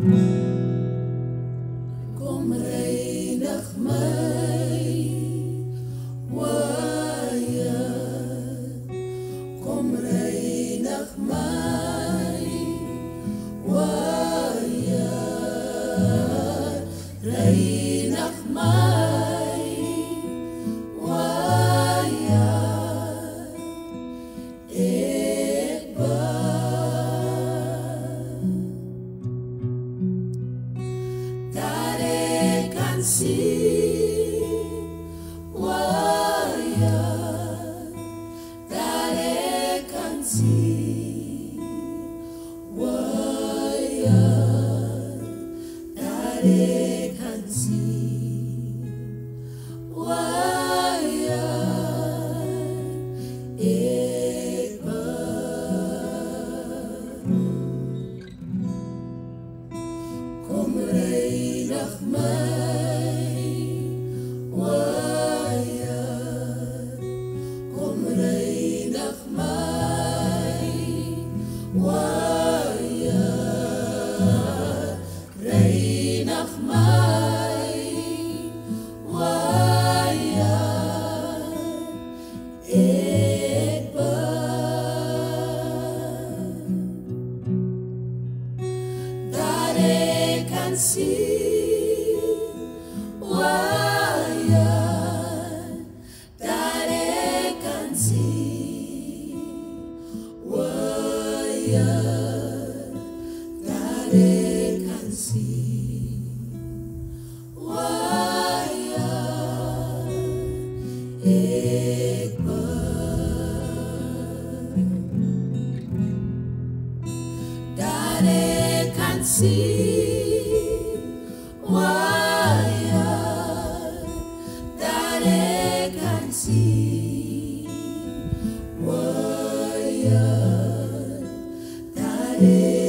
Kom reinig my, Waaier. Kom reinig my, Waaier. Reinig my, Waaier. Ek bid dat ek kan sien, Waaier. Dat ek kan sien, Waaier. Dat ek kan sien, Waaier. Ek bid. Kom reinig my, Waaier. Kom reinig my, Waaier. Reinig my, Waaier. Ek bid dat ek kan sien, Waaier. Dat ek kan sien, Waaier. Dat ek kan sien, Waaier. Ek bid dat ek kan sien, Waaier. Dat ek kan sien, Waaier. Dat ek